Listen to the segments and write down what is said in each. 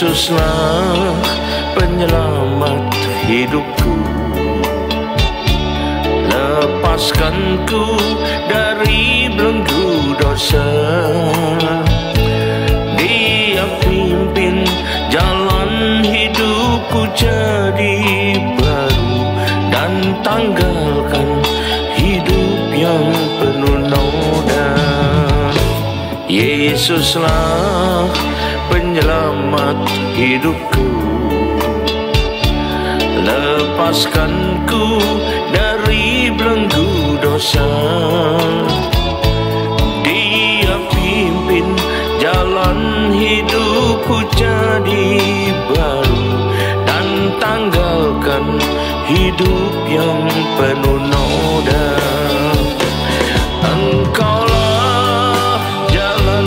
Yesuslah penyelamat hidupku, lepaskan ku dari belenggu dosa. Dia pimpin jalan hidupku jadi baru, dan tanggalkan hidup yang penuh noda. Yesuslah penyelamat hidupku, lepaskan ku dari belenggu dosa. Dia pimpin jalan hidupku jadi baru, dan tanggalkan hidup yang penuh noda. Engkaulah jalan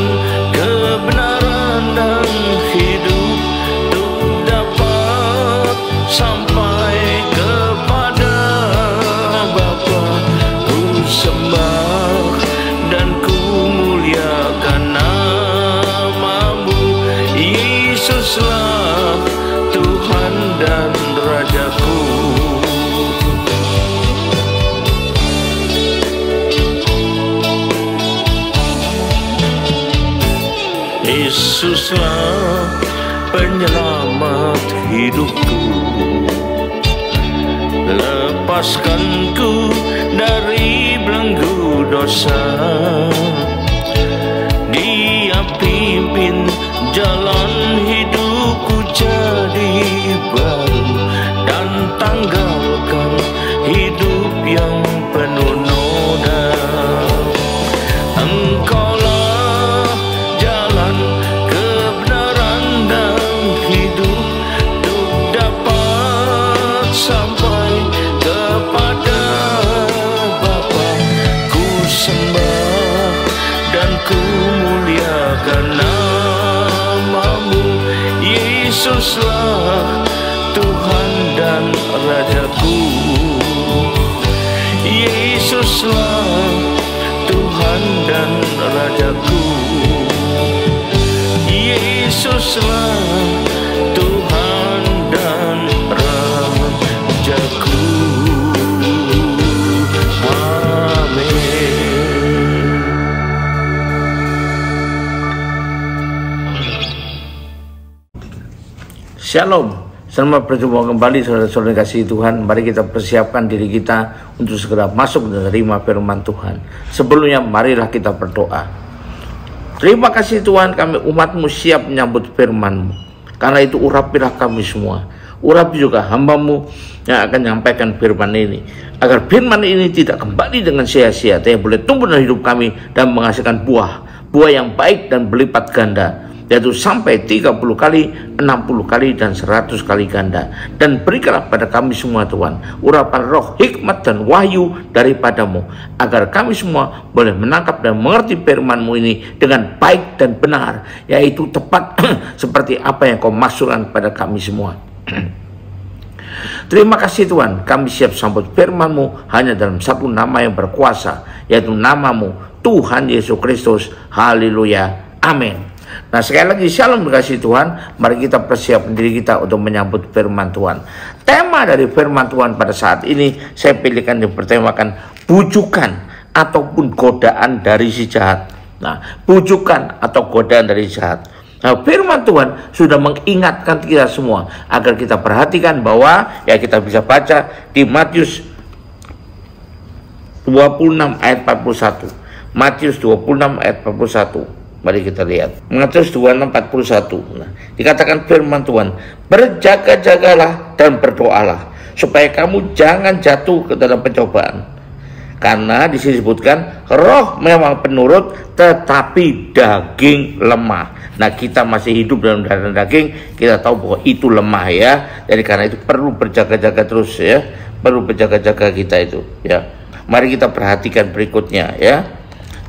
kebenaran dan hidup, untuk dapat sampai kepada Bapa. Ku sembah dan ku muliakan namamu, Yesuslah Tuhan dan Rajaku. Yesuslah penyelamat hidupku, lepaskan ku dari belenggu dosa. Dia pimpin jalan hidupku jadi baru, dan tanggalkan hidup yang penuh noda. Engkaulah jalan kebenaran dan hidup, untuk dapat sampai kepada Bapa. Ku sembah dan ku muliakan namamu, Yesuslah Tuhan dan Rajaku. Yesuslah Tuhan dan Rajaku. Yesuslah Tuhan dan Rajaku. Amin. Shalom, selamat berjumpa kembali saudara-saudara kasih Tuhan. Mari kita persiapkan diri kita untuk segera masuk dan menerima firman Tuhan. Sebelumnya marilah kita berdoa. Terima kasih Tuhan, kami umat-Mu siap menyambut firman-Mu. Karena itu urapilah kami semua. Urapi juga hamba-Mu yang akan menyampaikan firman ini, agar firman ini tidak kembali dengan sia-sia, tapi boleh tumbuh dalam hidup kami dan menghasilkan buah yang baik dan berlipat ganda, yaitu sampai 30 kali, 60 kali, dan 100 kali ganda. Dan berikanlah pada kami semua Tuhan urapan roh, hikmat, dan wahyu daripadamu, agar kami semua boleh menangkap dan mengerti firman-Mu ini dengan baik dan benar, yaitu tepat seperti apa yang Kau maksudkan pada kami semua. Terima kasih Tuhan, kami siap sambut firman-Mu hanya dalam satu nama yang berkuasa, yaitu namamu Tuhan Yesus Kristus. Haleluya, amin. Nah, sekali lagi shalom dikasih Tuhan. Mari kita persiapkan diri kita untuk menyambut firman Tuhan. Tema dari firman Tuhan pada saat ini saya pilihkan dipertemakan bujukan ataupun godaan dari si jahat. Nah, bujukan atau godaan dari si jahat. Nah, firman Tuhan sudah mengingatkan kita semua agar kita perhatikan bahwa ya kita bisa baca di Matius 26 ayat 41. Matius 26 ayat 41. Mari kita lihat. Matius 26:41. Nah, dikatakan firman Tuhan, berjaga-jagalah dan berdoalah supaya kamu jangan jatuh ke dalam pencobaan. Karena disebutkan roh memang penurut, tetapi daging lemah. Nah, kita masih hidup dalam daging, kita tahu bahwa itu lemah ya. Jadi karena itu perlu berjaga-jaga terus ya. Perlu berjaga-jaga kita itu ya. Mari kita perhatikan berikutnya ya.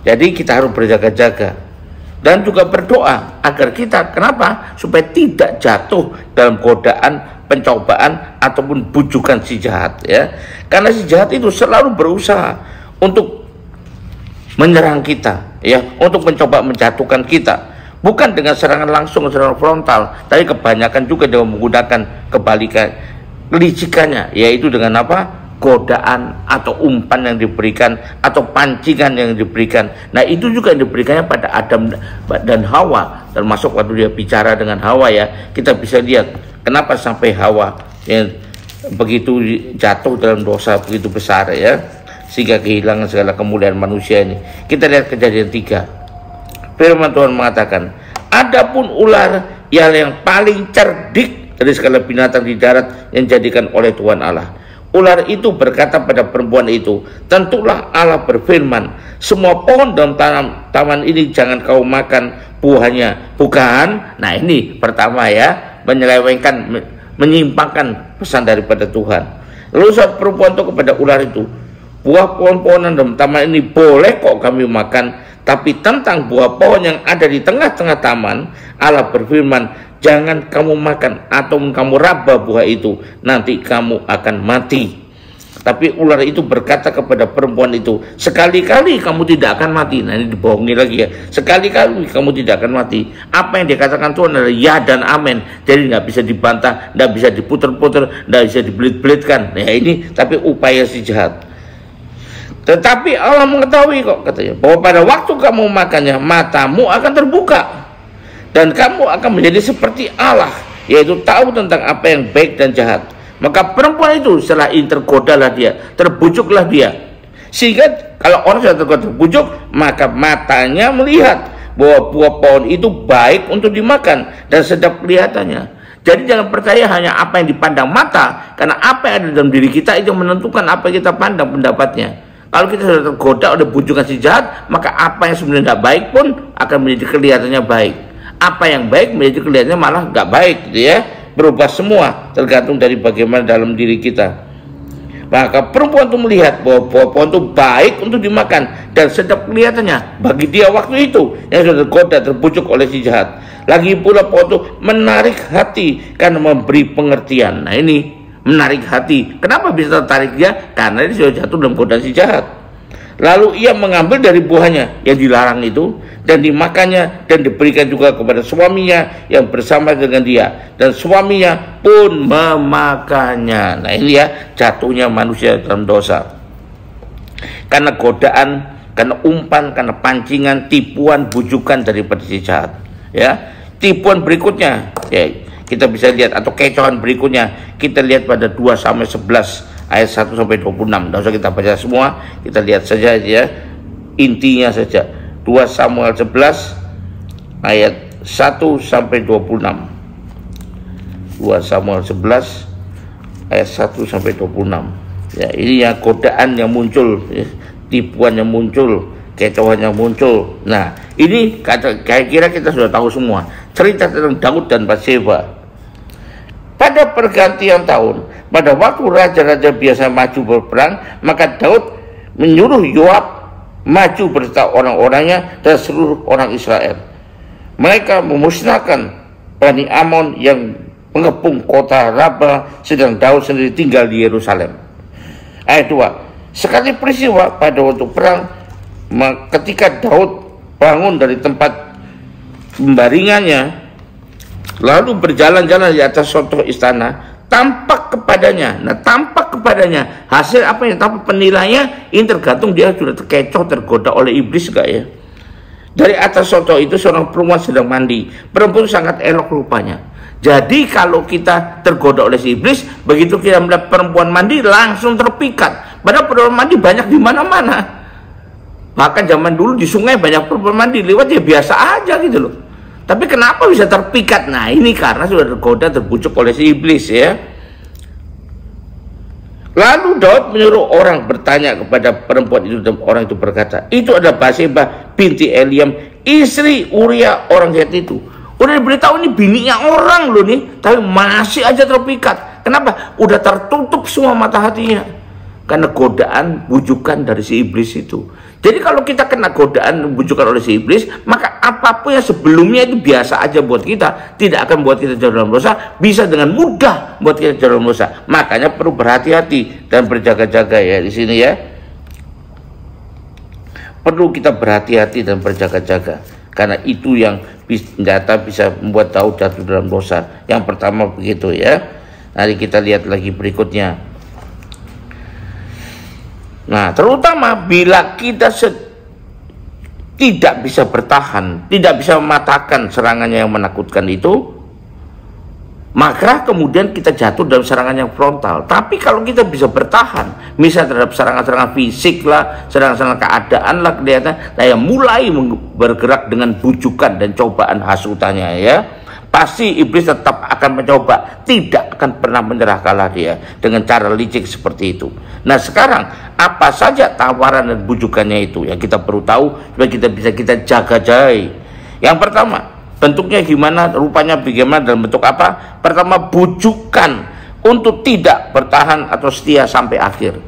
Jadi kita harus berjaga-jaga dan juga berdoa agar kita kenapa? Supaya tidak jatuh dalam godaan, pencobaan ataupun bujukan si jahat ya. Karena si jahat itu selalu berusaha untuk menyerang kita ya, untuk mencoba menjatuhkan kita. bukan dengan serangan langsung, serangan frontal, tapi kebanyakan juga dengan menggunakan kebalikan, kelicikannya, yaitu dengan apa? Godaan atau umpan yang diberikan atau pancingan yang diberikan. Nah, itu juga yang diberikannya pada Adam dan Hawa, termasuk waktu dia bicara dengan Hawa ya. Kita bisa lihat kenapa sampai Hawa yang begitu jatuh dalam dosa begitu besar ya, sehingga kehilangan segala kemuliaan manusia ini. Kita lihat Kejadian 3. Firman Tuhan mengatakan, adapun ular yang paling cerdik dari segala binatang di darat yang dijadikan oleh Tuhan Allah. Ular itu berkata pada perempuan itu, tentulah Allah berfirman, semua pohon dalam taman ini jangan kau makan buahnya, bukan? Nah, ini pertama ya, menyelewengkan, menyimpangkan pesan daripada Tuhan. Lalu saat perempuan itu kepada ular itu, buah pohon-pohonan dalam taman ini boleh kok kami makan, tapi tentang buah pohon yang ada di tengah-tengah taman, Allah berfirman, jangan kamu makan atau kamu raba buah itu, nanti kamu akan mati. Tapi ular itu berkata kepada perempuan itu, sekali-kali kamu tidak akan mati. Nah, ini dibohongi lagi ya, sekali-kali kamu tidak akan mati. Apa yang dikatakan Tuhan adalah ya dan amin. Jadi nggak bisa dibantah, nggak bisa diputer-puter, nggak bisa dibelit-belitkan. Nah, ini tapi upaya si jahat. Tetapi Allah mengetahui kok, katanya, bahwa pada waktu kamu makannya, matamu akan terbuka dan kamu akan menjadi seperti Allah, yaitu tahu tentang apa yang baik dan jahat. Maka perempuan itu setelah ini tergodalah dia, terbujuklah dia. Sehingga kalau orang sudah terbujuk, maka matanya melihat bahwa buah pohon itu baik untuk dimakan dan sedap kelihatannya. Jadi jangan percaya hanya apa yang dipandang mata, karena apa yang ada dalam diri kita itu menentukan apa yang kita pandang pendapatnya. Kalau kita sudah tergoda oleh bujukan si jahat, maka apa yang sebenarnya tidak baik pun akan menjadi kelihatannya baik. Apa yang baik menjadi kelihatannya malah nggak baik, gitu ya. Berubah semua, tergantung dari bagaimana dalam diri kita. Maka perempuan itu melihat bahwa buah pohon itu baik untuk dimakan dan sedap kelihatannya bagi dia waktu itu yang sudah tergoda, terbujuk oleh si jahat. Lagi pula pohon itu menarik hati karena memberi pengertian. Nah, ini menarik hati. Kenapa bisa tertarik dia? Karena dia sudah jatuh dalam godaan si jahat. Lalu ia mengambil dari buahnya yang dilarang itu dan dimakannya dan diberikan juga kepada suaminya yang bersama dengan dia, dan suaminya pun memakannya. Nah, ini ya jatuhnya manusia dalam dosa karena godaan, karena umpan, karena pancingan, tipuan, bujukan daripada si jahat ya. Tipuan berikutnya ya, kita bisa lihat, atau kecohan berikutnya kita lihat pada 2 Samuel 11 ayat 1 sampai 26. Tidak usah kita baca semua, kita lihat saja ya, intinya saja. 2 Samuel 11 ayat 1 sampai 26. 2 Samuel 11 ayat 1 sampai 26. Ya, ini ya godaan yang muncul, ya, tipuan yang muncul, kecohan yang muncul. Nah, ini kira-kira kita sudah tahu semua. Cerita tentang Daud dan Batseba. Pada pergantian tahun, pada waktu raja-raja biasa maju berperang, maka Daud menyuruh Yoab maju beserta orang-orangnya dan seluruh orang Israel. Mereka memusnahkan Bani Amon yang mengepung kota Raba, sedang Daud sendiri tinggal di Yerusalem. Ayat 2. Sekali peristiwa pada waktu perang, ketika Daud bangun dari tempat pembaringannya, lalu berjalan-jalan di atas sotoh istana, tampak kepadanya. Nah, tampak kepadanya hasil apa yang tampak penilaiannya ini tergantung dia sudah terkecoh, tergoda oleh iblis enggak ya. Dari atas sotoh itu seorang perempuan sedang mandi. Perempuan sangat elok rupanya. Jadi kalau kita tergoda oleh si iblis, begitu kita melihat perempuan mandi langsung terpikat. Padahal perempuan mandi banyak di mana-mana. Bahkan zaman dulu di sungai banyak perempuan mandi, lewat ya biasa aja gitu loh. Tapi kenapa bisa terpikat? Nah, ini karena sudah tergoda, terbujuk oleh si iblis ya. Lalu Daud menyuruh orang bertanya kepada perempuan itu, dan orang itu berkata, itu adalah Batseba binti Eliam, istri Uria orang Het itu. Udah diberitahu ini bininya orang loh nih, tapi masih aja terpikat. Kenapa? Udah tertutup semua mata hatinya karena godaan, bujukan dari si iblis itu. Jadi kalau kita kena godaan, bujukan oleh si iblis, maka apapun yang sebelumnya itu biasa aja buat kita, tidak akan buat kita jatuh dalam dosa, bisa dengan mudah buat kita jatuh dalam dosa. Makanya perlu berhati-hati dan berjaga-jaga ya di sini ya. Perlu kita berhati-hati dan berjaga-jaga. karena itu yang senjata bisa membuat Daud jatuh dalam dosa. Yang pertama begitu ya. Nanti kita lihat lagi berikutnya. Nah, terutama bila kita tidak bisa bertahan, tidak bisa mematahkan serangannya yang menakutkan itu, maka kemudian kita jatuh dalam serangan yang frontal. Tapi kalau kita bisa bertahan, misal terhadap serangan-serangan fisik lah, serangan-serangan keadaan lah, kelihatan, nah yang mulai bergerak dengan bujukan dan cobaan hasutannya ya, pasti iblis tetap akan mencoba, tidak akan pernah menyerah kalah dia dengan cara licik seperti itu. Nah sekarang apa saja tawaran dan bujukannya itu yang kita perlu tahu supaya kita bisa jaga jai. Yang pertama, bentuknya gimana, rupanya bagaimana, dalam bentuk apa? Pertama, bujukan untuk tidak bertahan atau setia sampai akhir,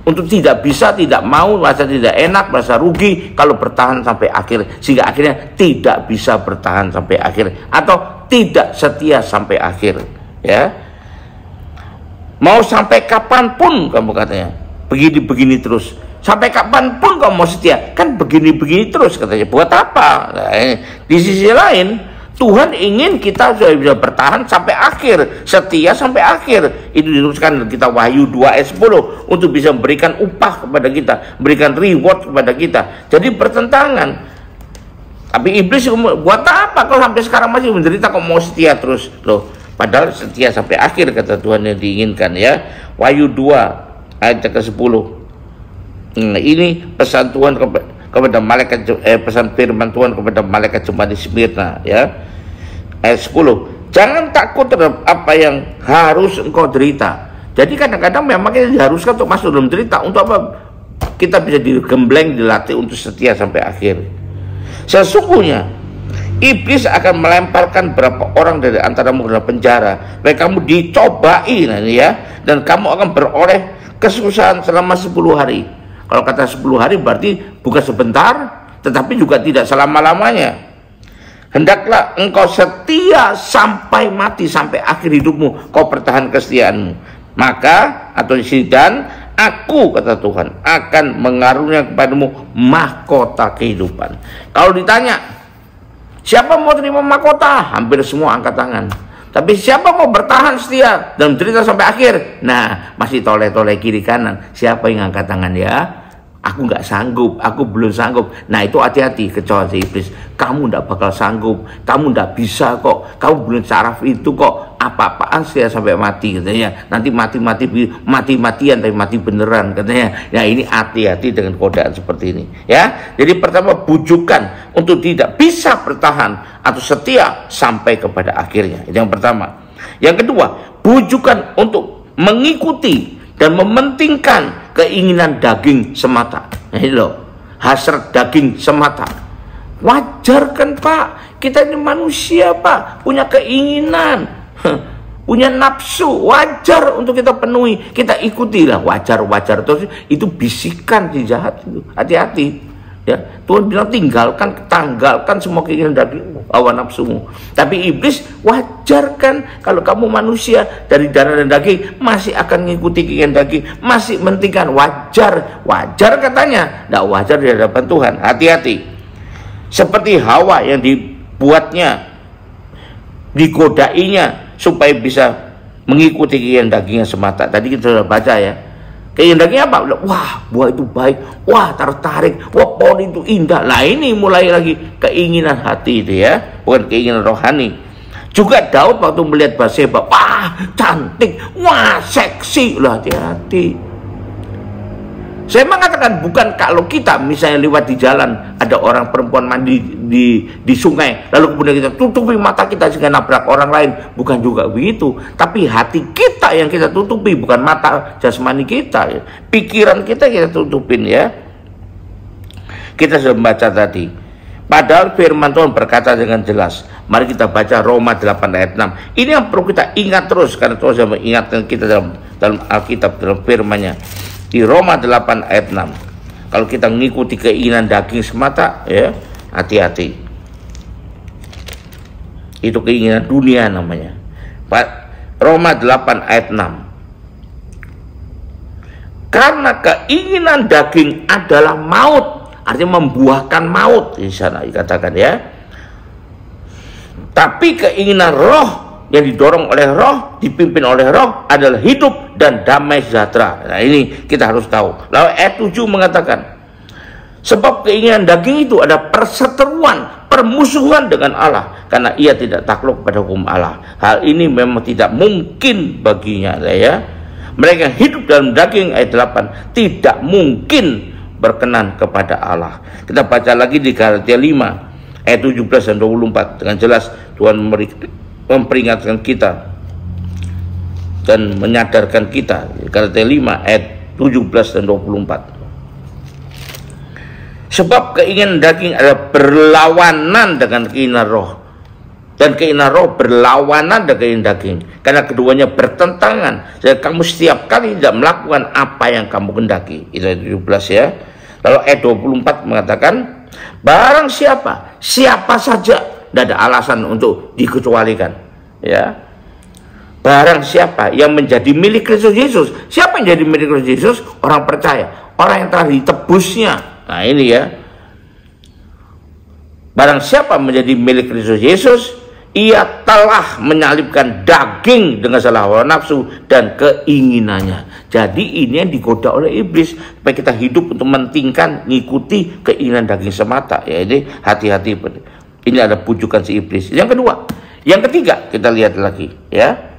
untuk tidak bisa, tidak mau, merasa tidak enak, merasa rugi kalau bertahan sampai akhir, sehingga akhirnya tidak bisa bertahan sampai akhir atau tidak setia sampai akhir ya. Mau sampai kapanpun kamu katanya begini-begini terus, sampai kapanpun kamu mau setia, kan begini-begini terus katanya, buat apa? Nah, di sisi lain Tuhan ingin kita sudah bisa bertahan sampai akhir, setia sampai akhir. Itu dituliskan kita Wahyu 2 ayat 10 untuk bisa memberikan upah kepada kita, memberikan reward kepada kita. Jadi bertentangan. Tapi iblis buat apa kalau sampai sekarang masih menderita kok mau setia terus loh? Padahal setia sampai akhir kata Tuhan yang diinginkan ya. Wahyu 2 ayat ke-10. Ini pesan Tuhan kepada malaikat, pesan firman Tuhan kepada malaikat jemaat di Smyrna ya. Ayat 10. Jangan takut terhadap apa yang harus engkau derita. Jadi kadang-kadang memang kita diharuskan untuk masuk dalam derita. Untuk apa? Kita bisa digembleng, dilatih untuk setia sampai akhir. Sesungguhnya iblis akan melemparkan berapa orang dari antaramu ke dalam penjara, supaya kamu dicobai ya, dan kamu akan beroleh kesusahan selama 10 hari. Kalau kata 10 hari berarti bukan sebentar, tetapi juga tidak selama-lamanya. Hendaklah engkau setia sampai mati, sampai akhir hidupmu kau pertahan kesetiaanmu. Maka atau dan aku kata Tuhan akan mengaruniakan kepadamu mahkota kehidupan. Kalau ditanya siapa mau terima mahkota, hampir semua angkat tangan. Tapi siapa mau bertahan setia dan cerita sampai akhir? Nah, masih toleh-toleh kiri kanan. Siapa yang angkat tangan ya? Aku nggak sanggup, aku belum sanggup. Nah itu hati-hati, kecoa si iblis. Kamu nggak bakal sanggup, kamu nggak bisa kok, kamu belum saraf itu kok. Apa-apaan setia sampai mati katanya. Nanti mati-matian tapi mati beneran katanya. Ya ini hati-hati dengan godaan seperti ini ya. Jadi pertama, bujukan untuk tidak bisa bertahan atau setia sampai kepada akhirnya. Itu yang pertama. Yang kedua, bujukan untuk mengikuti dan mementingkan keinginan daging semata. Nah ini loh, hasrat daging semata. Wajar kan Pak, kita ini manusia Pak, punya keinginan, punya nafsu, wajar untuk kita penuhi, kita ikutilah, wajar terus. Itu bisikan si jahat itu, hati-hati ya. Tuhan bilang tanggalkan semua keinginan dagingmu, hawa nafsumu. Tapi iblis wajar kan, kalau kamu manusia dari darah dan daging masih akan mengikuti keinginan daging, masih mentingkan, wajar katanya, tidak wajar di hadapan Tuhan. Hati-hati. Seperti Hawa yang dibuatnya, digodainya supaya bisa mengikuti keinginan dagingnya semata. Tadi kita sudah baca ya. Keinginan dagingnya apa? Wah, buah itu baik, wah tertarik, wah pohon itu indah. Nah ini mulai lagi keinginan hati itu ya, bukan keinginan rohani. Juga Daud waktu melihat Batseba, wah cantik, wah seksi, lah hati-hati. Saya mengatakan bukan kalau kita misalnya lewat di jalan ada orang perempuan mandi di sungai, lalu kemudian kita tutupi mata kita sehingga nabrak orang lain, bukan juga begitu. Tapi hati kita yang kita tutupi, bukan mata jasmani kita, pikiran kita tutupin ya. Kita sudah membaca tadi. Padahal firman Tuhan berkata dengan jelas. Mari kita baca Roma 8 ayat 6. Ini yang perlu kita ingat terus, karena Tuhan sudah mengingatkan kita dalam Alkitab, dalam firman-Nya. Di Roma 8 ayat 6. Kalau kita mengikuti keinginan daging semata ya, hati-hati. Itu keinginan dunia namanya. Roma 8 ayat 6. Karena keinginan daging adalah maut, artinya membuahkan maut di sana dikatakan ya. Tapi keinginan roh yang didorong oleh roh, dipimpin oleh roh adalah hidup dan damai sejahtera. Nah, ini kita harus tahu. Lalu ayat 7 mengatakan, sebab keinginan daging itu ada perseteruan, permusuhan dengan Allah, karena ia tidak takluk pada hukum Allah. Hal ini memang tidak mungkin baginya, ya. Mereka yang hidup dalam daging, ayat 8, tidak mungkin berkenan kepada Allah. Kita baca lagi di Galatia 5 ayat 17 dan 24. Dengan jelas Tuhan memperingatkan kita dan menyadarkan kita. Galatia 5 ayat 17 dan 24. Sebab keinginan daging adalah berlawanan dengan keinginan roh, dan keinginan roh berlawanan dengan keinginan daging, karena keduanya bertentangan. Jadi kamu setiap kali tidak melakukan apa yang kamu kendaki. Itu ayat 17, ya. Lalu ayat 24 mengatakan, barang siapa saja, tidak ada alasan untuk dikecualikan, ya. Barang siapa yang menjadi milik Kristus Yesus. Siapa yang jadi milik Kristus Yesus? Orang percaya, orang yang telah ditebusnya. Nah, ini, ya. Barang siapa menjadi milik Kristus Yesus, ia telah menyalibkan daging dengan segala hawa nafsu dan keinginannya. Jadi ini yang digoda oleh iblis, supaya kita hidup untuk mementingkan, ngikuti keinginan daging semata. Ya, ini hati-hati. Ini ada bujukan si iblis. Yang kedua, yang ketiga, kita lihat lagi, ya.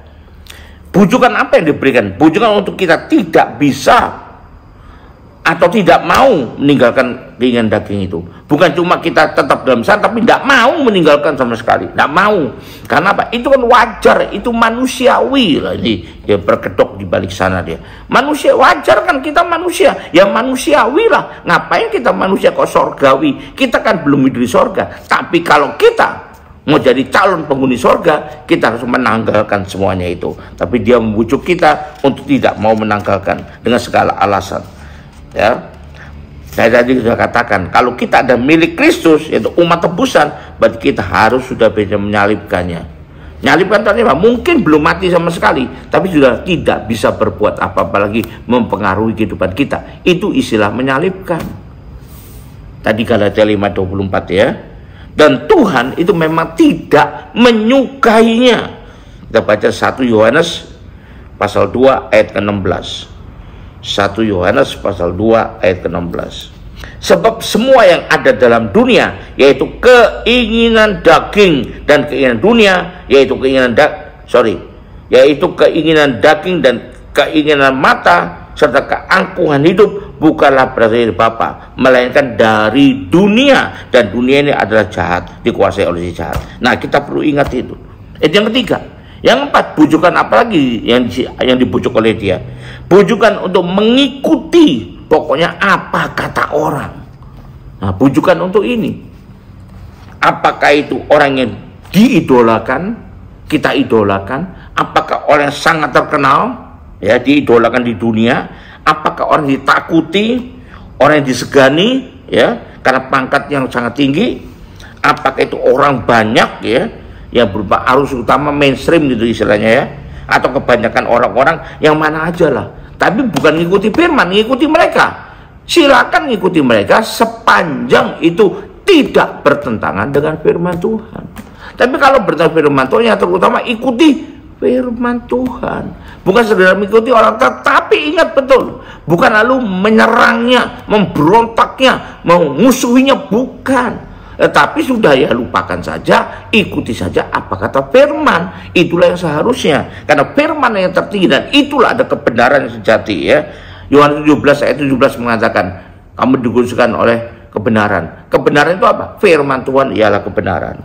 Bujukan apa yang diberikan? Bujukan untuk kita tidak bisa atau tidak mau meninggalkan keinginan daging itu. Bukan cuma kita tetap dalam sana, tapi tidak mau meninggalkan sama sekali. Tidak mau. Karena apa? Itu kan wajar, itu manusiawi. Ini dia berkedok di balik sana dia. Manusia, wajar kan, kita manusia. Ya manusiawi lah. Ngapain kita manusia kok sorgawi? Kita kan belum hidup di sorga. Tapi kalau kita mau jadi calon penghuni sorga, kita harus menanggalkan semuanya itu. Tapi dia membujuk kita untuk tidak mau menanggalkan dengan segala alasan. Ya, saya tadi sudah katakan, kalau kita ada milik Kristus, yaitu umat tebusan, berarti kita harus sudah bisa menyalibkannya. Menyalibkan tadi apa? Mungkin belum mati sama sekali, tapi sudah tidak bisa berbuat apa-apa lagi mempengaruhi kehidupan kita. Itu istilah menyalibkan. Tadi Galatia 5:24, ya. Dan Tuhan itu memang tidak menyukainya. Kita baca 1 Yohanes pasal 2 ayat ke-16. 1 Yohanes pasal 2 ayat ke-16. Sebab semua yang ada dalam dunia, yaitu keinginan daging dan keinginan dunia, yaitu keinginan daging dan keinginan mata serta keangkuhan hidup, bukanlah berasal dari Bapa, melainkan dari dunia, dan dunia ini adalah jahat, dikuasai oleh si jahat. Nah, kita perlu ingat itu. Yang ketiga. Yang keempat, bujukan apa lagi yang dibujuk oleh dia? Bujukan untuk mengikuti, pokoknya apa kata orang. Nah, bujukan untuk ini. Apakah itu orang yang diidolakan, kita idolakan? Apakah orang yang sangat terkenal, ya, diidolakan di dunia? Apakah orang yang ditakuti, orang yang disegani, ya, karena pangkat yang sangat tinggi? Apakah itu orang banyak, ya, yang berupa arus utama mainstream gitu istilahnya, ya, atau kebanyakan orang-orang yang mana aja lah, tapi bukan ngikuti firman, ngikuti mereka. Silakan ngikuti mereka sepanjang itu tidak bertentangan dengan firman Tuhan. Tapi kalau bertentangan firman Tuhan, yang terutama ikuti firman Tuhan, bukan sekedar mengikuti orang, tetapi ingat betul, bukan lalu menyerangnya, memberontaknya, memusuhinya, bukan. Tetapi sudah, ya, lupakan saja, ikuti saja apa kata firman. Itulah yang seharusnya, karena firman yang tertinggi, dan itulah ada kebenaran yang sejati, ya. Yohanes 17 ayat 17 mengatakan, kamu dikuduskan oleh kebenaran. Kebenaran itu apa? Firman Tuhan ialah kebenaran.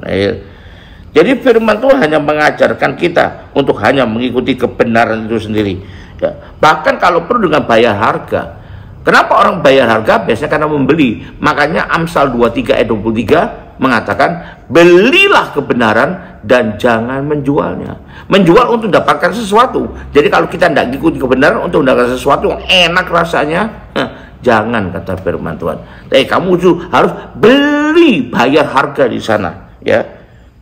Jadi firman Tuhan hanya mengajarkan kita untuk hanya mengikuti kebenaran itu sendiri, ya. Bahkan kalau perlu dengan bayar harga. Kenapa orang bayar harga? Biasanya karena membeli. Makanya Amsal 23 ayat 23 mengatakan, belilah kebenaran dan jangan menjualnya. Menjual untuk mendapatkan sesuatu. Jadi kalau kita tidak mengikuti kebenaran untuk mendapatkan sesuatu yang enak rasanya, jangan, kata firman Tuhan. Tapi kamu harus beli, bayar harga di sana, ya.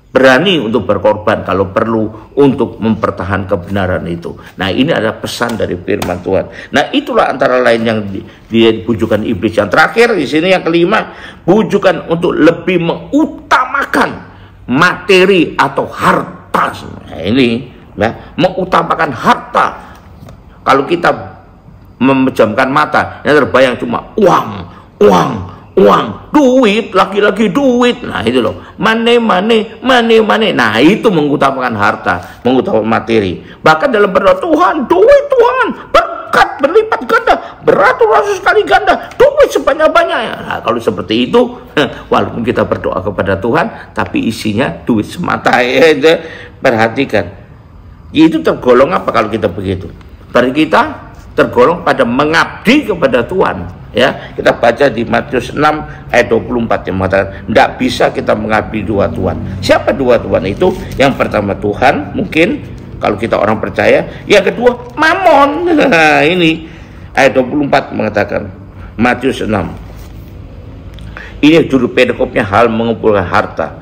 Berani untuk berkorban kalau perlu untuk mempertahankan kebenaran itu. Nah, ini adalah pesan dari firman Tuhan. Nah, itulah antara lain yang dibujukan iblis. Yang terakhir di sini, yang kelima, bujukan untuk lebih mengutamakan materi atau harta. Nah, ini ya, mengutamakan harta. Kalau kita memejamkan mata, yang terbayang cuma uang, duit, lagi-lagi duit. Nah itu loh, money. Nah itu mengutamakan harta, mengutamakan materi. Bahkan dalam berdoa, Tuhan, duit Tuhan, berkat berlipat ganda, beratus-ratus kali ganda, duit sebanyak-banyaknya. Nah, kalau seperti itu, walaupun kita berdoa kepada Tuhan, tapi isinya duit semata. Ya, perhatikan, itu tergolong apa kalau kita begitu? Berarti kita tergolong pada mengabdi kepada Tuhan. Ya, kita baca di Matius 6 ayat 24 yang mengatakan tidak bisa kita mengabdi dua Tuhan. Siapa dua Tuhan itu? Yang pertama Tuhan, mungkin kalau kita orang percaya. Yang kedua Mamon. Nah, ini ayat 24 mengatakan, Matius 6. Ini juru pedekopnya hal mengumpulkan harta.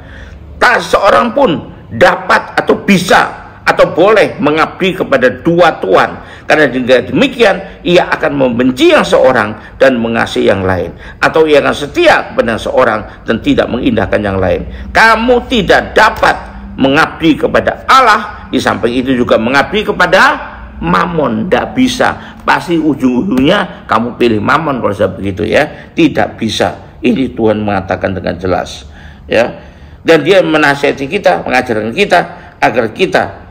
Tak seorang pun dapat atau bisa atau boleh mengabdi kepada dua Tuhan, karena dengan demikian ia akan membenci yang seorang dan mengasihi yang lain, atau ia akan setia kepada seorang dan tidak mengindahkan yang lain. Kamu tidak dapat mengabdi kepada Allah, di samping itu juga mengabdi kepada Mamon. Tidak bisa, pasti ujung-ujungnya kamu pilih Mamon kalau saya begitu ya. Tidak bisa, ini Tuhan mengatakan dengan jelas ya. Dan dia menasihati kita, mengajarkan kita agar kita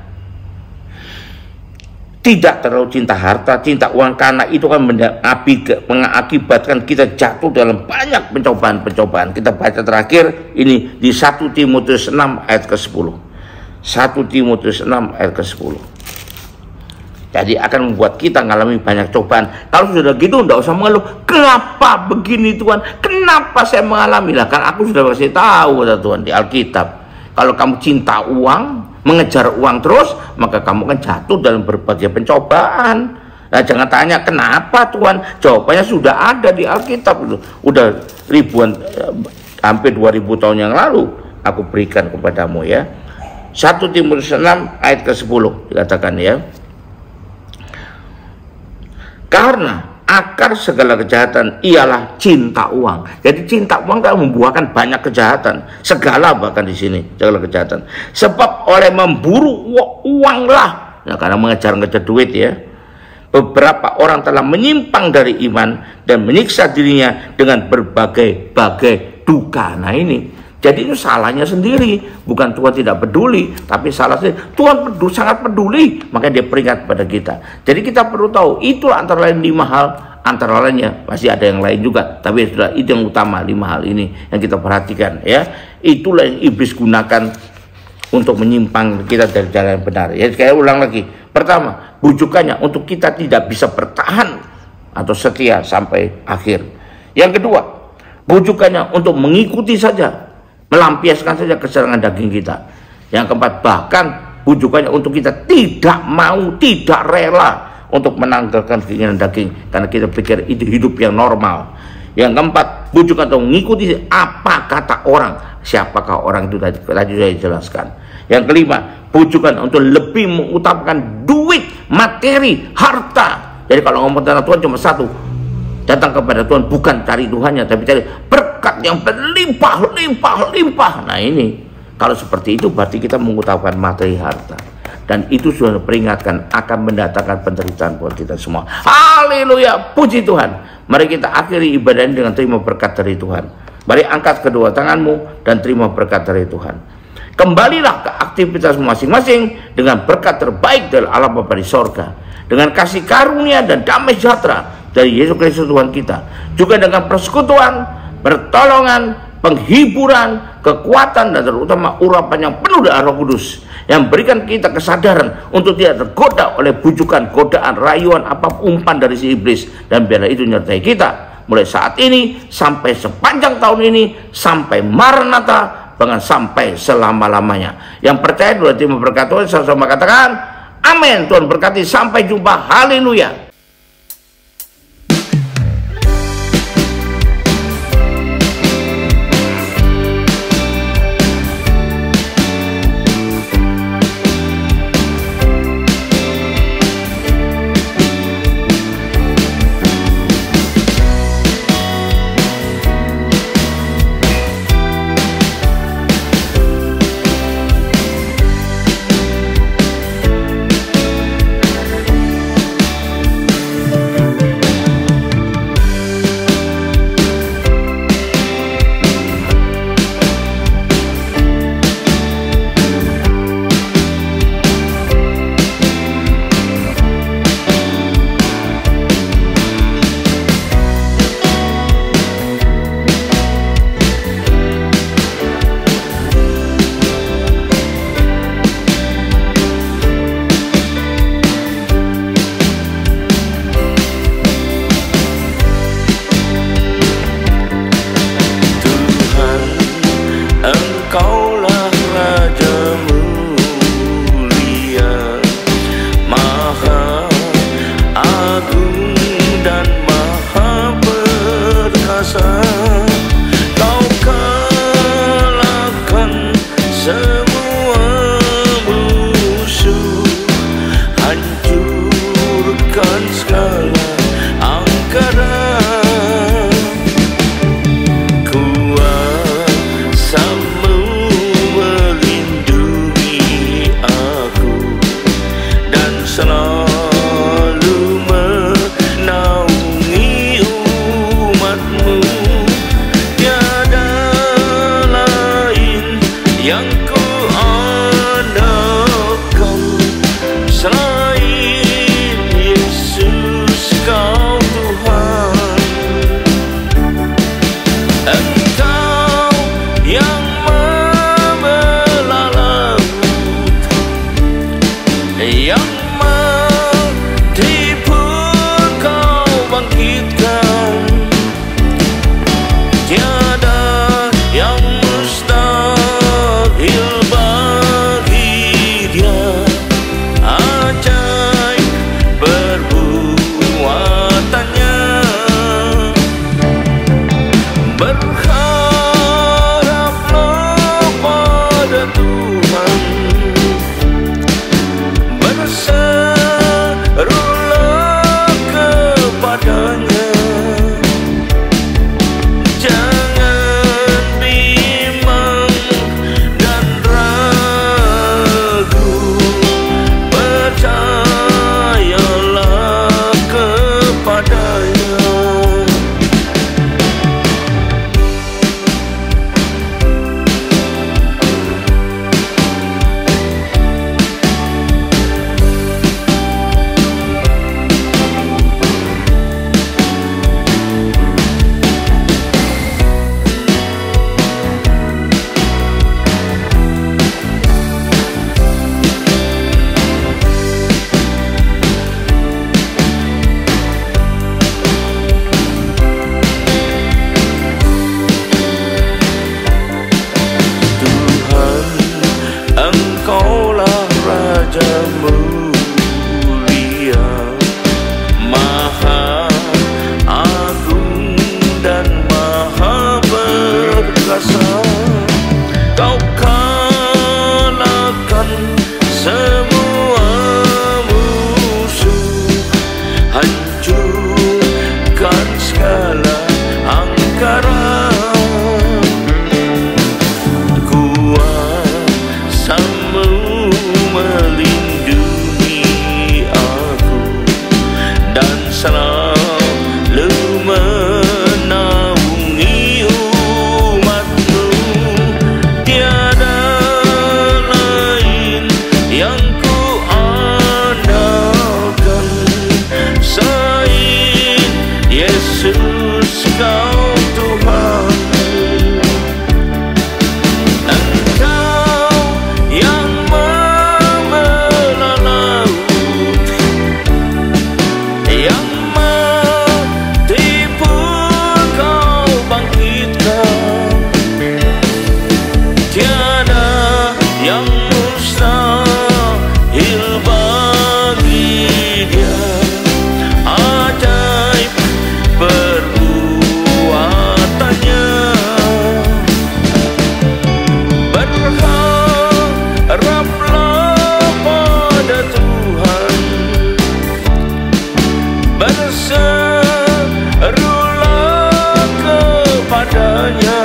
tidak terlalu cinta harta, cinta uang, karena itu kan mengakibatkan kita jatuh dalam banyak pencobaan-pencobaan. Kita baca terakhir ini di 1 Timotius 6 ayat ke-10. 1 Timotius 6 ayat ke-10. Jadi akan membuat kita mengalami banyak cobaan. Kalau sudah gitu enggak usah mengeluh, kenapa begini Tuhan? Kenapa saya mengalami? Lah kan aku sudah kasih tahu kata Tuhan di Alkitab. Kalau kamu cinta uang, mengejar uang terus, maka kamu kan jatuh dalam berbagai pencobaan. Nah, jangan tanya kenapa Tuhan, jawabannya sudah ada di Alkitab. Udah ribuan, hampir 2000 tahun yang lalu aku berikan kepadamu ya. 1 Timotius 6 ayat ke-10 dikatakan ya, karena akar segala kejahatan ialah cinta uang. Jadi cinta uang kan membuahkan banyak kejahatan, segala bahkan di sini segala kejahatan. Sebab oleh memburu uanglah, nah, karena mengejar-ngejar duit ya, beberapa orang telah menyimpang dari iman dan menyiksa dirinya dengan berbagai-bagai duka. Nah ini, jadi itu salahnya sendiri, bukan Tuhan tidak peduli, tapi salah sendiri. Tuhan sangat peduli, makanya dia peringat pada kita. Jadi kita perlu tahu, itu antara lain 5 hal, antara lainnya masih ada yang lain juga, tapi sudah itu yang utama 5 hal ini yang kita perhatikan ya. Itulah yang iblis gunakan untuk menyimpang kita dari jalan yang benar. Ya, saya ulang lagi. Pertama, bujukannya untuk kita tidak bisa bertahan atau setia sampai akhir. Yang kedua, bujukannya untuk mengikuti saja, melampiaskan saja kesenangan daging kita. Yang keempat, bahkan bujukannya untuk kita tidak mau, tidak rela untuk menanggalkan keinginan daging, karena kita pikir itu hidup yang normal. Yang keempat, bujukan untuk mengikuti apa kata orang. Siapakah orang itu tadi saya jelaskan. Yang kelima, bujukan untuk lebih mengutamakan duit, materi, harta. Jadi kalau ngomong tentang Tuhan cuma satu, datang kepada Tuhan bukan cari Tuhannya, tapi cari berkat yang berlimpah. Nah ini, kalau seperti itu berarti kita mengutamakan materi, harta. Dan itu sudah peringatkan akan mendatangkan penderitaan buat kita semua. Haleluya, puji Tuhan. Mari kita akhiri ibadah ini dengan terima berkat dari Tuhan. Mari angkat kedua tanganmu dan terima berkat dari Tuhan. Kembalilah ke aktivitas masing-masing dengan berkat terbaik dari Allah Bapa di sorga, dengan kasih karunia dan damai sejahtera dari Yesus Kristus Tuhan kita, juga dengan persekutuan, pertolongan, penghiburan, kekuatan, dan terutama urapan yang penuh dengan Roh Kudus, yang berikan kita kesadaran untuk tidak tergoda oleh bujukan, godaan, rayuan, apapun umpan dari si iblis, dan biarlah itu menyertai kita mulai saat ini sampai sepanjang tahun ini, sampai Maranatha, bahkan sampai selama-lamanya. Yang percaya dua tim berkata, sama-sama katakan amin. Tuhan berkati, sampai jumpa. Haleluya. hanya